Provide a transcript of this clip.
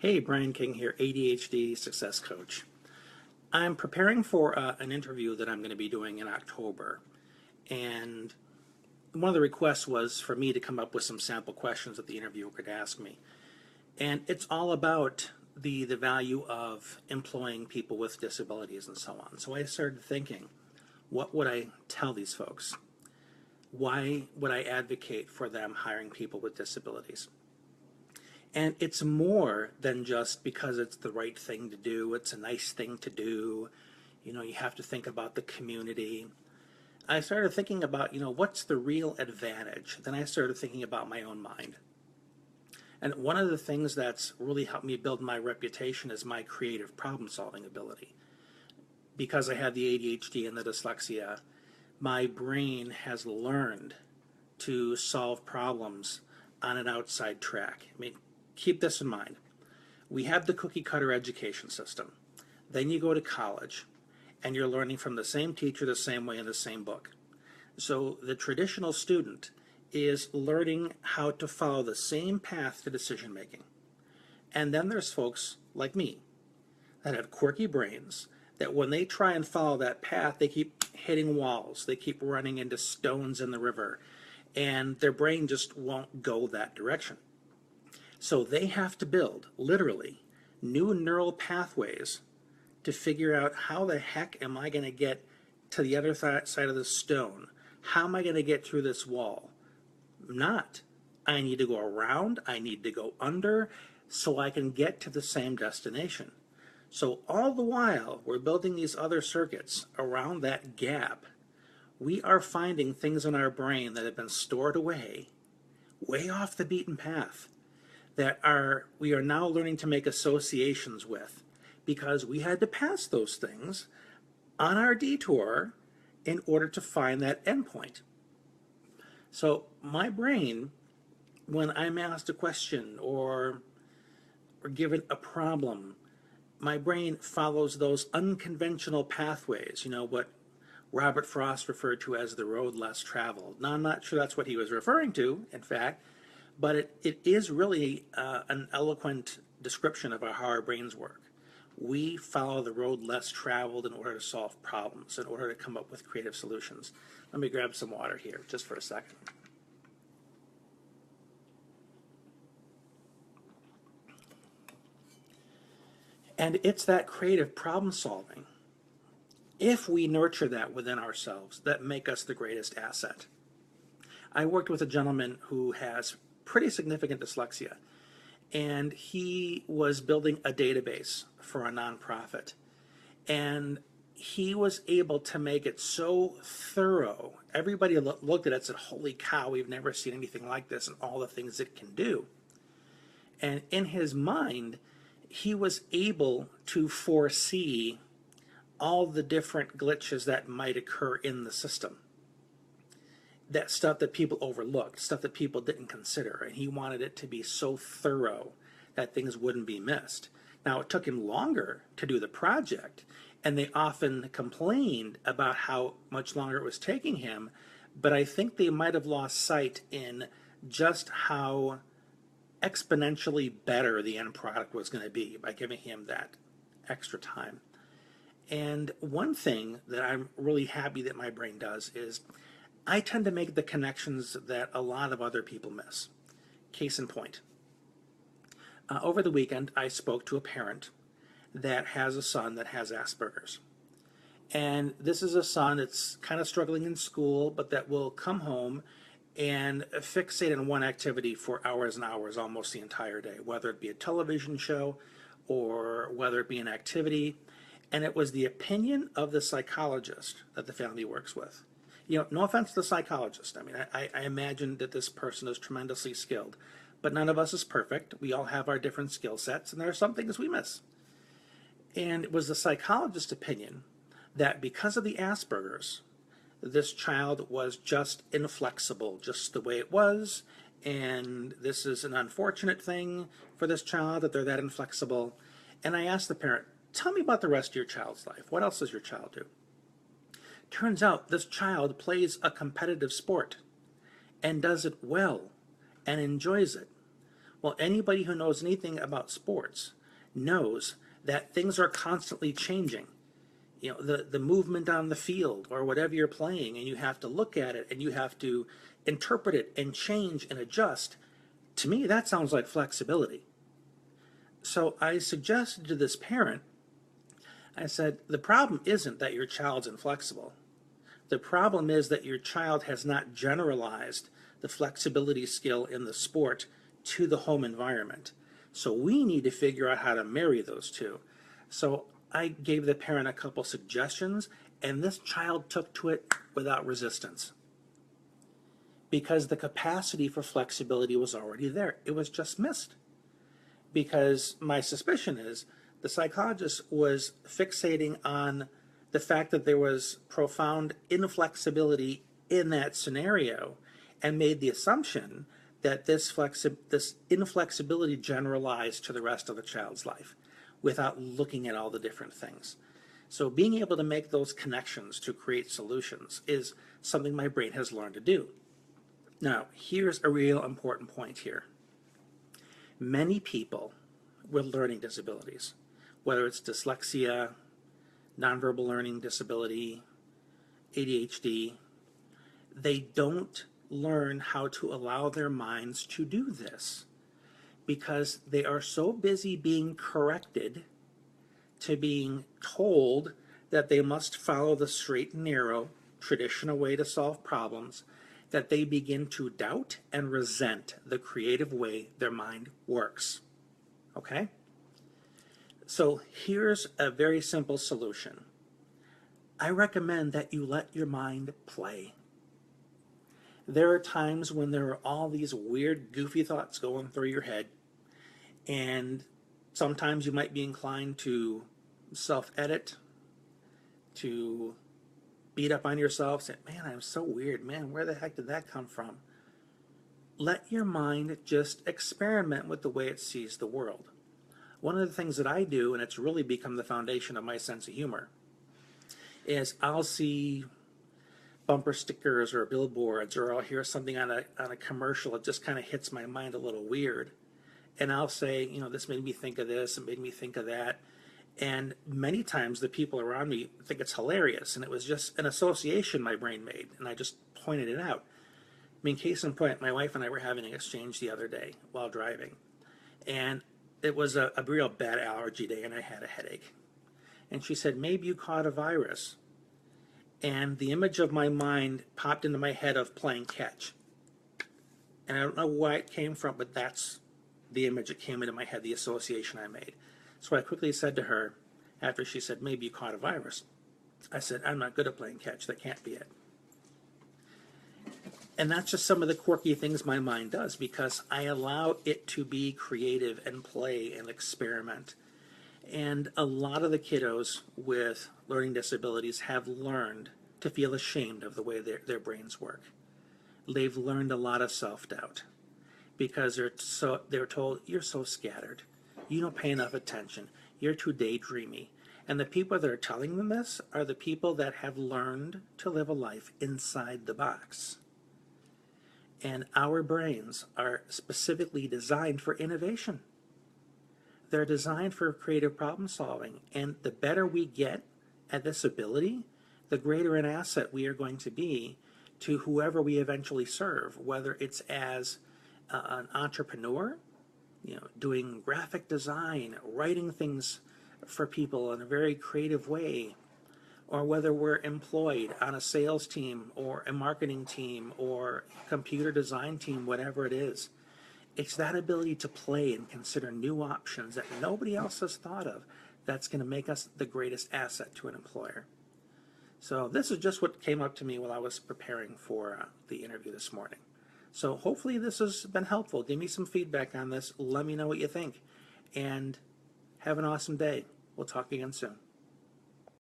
Hey, Brian King here, ADHD Success Coach. I'm preparing for an interview that I'm going to be doing in October, and one of the requests was for me to come up with some sample questions that the interviewer could ask me. And it's all about the value of employing people with disabilities and so on. So I started thinking, what would I tell these folks? Why would I advocate for them hiring people with disabilities? And it's more than just because it's the right thing to do, it's a nice thing to do. You have to think about the community. I started thinking about, what's the real advantage? Then I started thinking about my own mind. And one of the things that's really helped me build my reputation is my creative problem-solving ability. Because I have the ADHD and the dyslexia, my brain has learned to solve problems on an outside track. Keep this in mind. We have the cookie cutter education system. Then you go to college and you're learning from the same teacher the same way in the same book. So the traditional student is learning how to follow the same path to decision making. And then there's folks like me that have quirky brains that when they try and follow that path, they keep hitting walls, they keep running into stones in the river, and their brain just won't go that direction. So they have to build, literally, new neural pathways to figure out how the heck am I going to get to the other side of the stone? How am I going to get through this wall? Not, I need to go around, I need to go under, so I can get to the same destination. So all the while we're building these other circuits around that gap, we are finding things in our brain that have been stored away, way off the beaten path, that we are now learning to make associations with, because we had to pass those things on our detour in order to find that endpoint. So my brain, when I'm asked a question or given a problem, my brain follows those unconventional pathways, what Robert Frost referred to as the road less traveled. Now, I'm not sure that's what he was referring to, in fact, but it is really an eloquent description of how our brains work. We follow the road less traveled in order to solve problems, in order to come up with creative solutions. Let me grab some water here just for a second. And it's that creative problem solving, if we nurture that within ourselves, that make us the greatest asset. I worked with a gentleman who has pretty significant dyslexia, and he was building a database for a nonprofit, and he was able to make it so thorough. Everybody looked at it and said, holy cow, we've never seen anything like this, and all the things it can do. And in his mind, he was able to foresee all the different glitches that might occur in the system. That stuff that people overlooked, stuff that people didn't consider, and he wanted it to be so thorough that things wouldn't be missed. Now, it took him longer to do the project, and they often complained about how much longer it was taking him, but I think they might have lost sight in just how exponentially better the end product was going to be by giving him that extra time. And one thing that I'm really happy that my brain does is I tend to make the connections that a lot of other people miss. Case in point. Over the weekend, I spoke to a parent that has a son that has Asperger's. And this is a son that's kind of struggling in school, but that will come home and fixate on one activity for hours and hours, almost the entire day, whether it be a television show or whether it be an activity. And it was the opinion of the psychologist that the family works with. No offense to the psychologist. I imagine that this person is tremendously skilled, but none of us is perfect. We all have our different skill sets, and there are some things we miss. And it was the psychologist's opinion that because of the Asperger's, this child was just inflexible, just the way it was, and this is an unfortunate thing for this child that they're that inflexible. And I asked the parent, tell me about the rest of your child's life. What else does your child do? Turns out this child plays a competitive sport and does it well and enjoys it. Well, anybody who knows anything about sports knows that things are constantly changing. You know, the movement on the field or whatever you're playing, and you have to look at it and you have to interpret it and change and adjust. To me, that sounds like flexibility. So I suggested to this parent, I said, the problem isn't that your child's inflexible. The problem is that your child has not generalized the flexibility skill in the sport to the home environment. So we need to figure out how to marry those two. So I gave the parent a couple suggestions, and this child took to it without resistance because the capacity for flexibility was already there. It was just missed. Because my suspicion is the psychologist was fixating on the fact that there was profound inflexibility in that scenario and made the assumption that this inflexibility generalized to the rest of the child's life without looking at all the different things. So being able to make those connections to create solutions is something my brain has learned to do. Now, here's a real important point here. Many people with learning disabilities, whether it's dyslexia, nonverbal learning disability, ADHD, they don't learn how to allow their minds to do this because they are so busy being corrected to being told that they must follow the straight and narrow traditional way to solve problems that they begin to doubt and resent the creative way their mind works. Okay? So here's a very simple solution. I recommend that you let your mind play. There are times when there are all these weird, goofy thoughts going through your head, and sometimes you might be inclined to self-edit, to beat up on yourself, say, man, I'm so weird. Man, where the heck did that come from? Let your mind just experiment with the way it sees the world. One of the things that I do, and it's really become the foundation of my sense of humor, is I'll see bumper stickers or billboards, or I'll hear something on a commercial. It just kind of hits my mind a little weird. And I'll say, you know, this made me think of this, it made me think of that. And many times the people around me think it's hilarious, and it was just an association my brain made, and I just pointed it out. I mean, case in point, my wife and I were having an exchange the other day while driving, and it was a real bad allergy day, and I had a headache. And she said, maybe you caught a virus. And the image of my mind popped into my head of playing catch. And I don't know why it came from, but that's the image that came into my head, the association I made. So I quickly said to her, after she said, maybe you caught a virus, I said, I'm not good at playing catch. That can't be it. And that's just some of the quirky things my mind does because I allow it to be creative and play and experiment. And a lot of the kiddos with learning disabilities have learned to feel ashamed of the way their brains work. They've learned a lot of self-doubt because they're told, you're so scattered. You don't pay enough attention. You're too daydreamy. And the people that are telling them this are the people that have learned to live a life inside the box. And our brains are specifically designed for innovation. They're designed for creative problem solving. And the better we get at this ability, the greater an asset we are going to be to whoever we eventually serve, whether it's as an entrepreneur, you know, doing graphic design, writing things for people in a very creative way, or whether we're employed on a sales team or a marketing team or computer design team, whatever it is. It's that ability to play and consider new options that nobody else has thought of that's going to make us the greatest asset to an employer. So this is just what came up to me while I was preparing for the interview this morning. So hopefully this has been helpful. Give me some feedback on this. Let me know what you think. And have an awesome day. We'll talk again soon.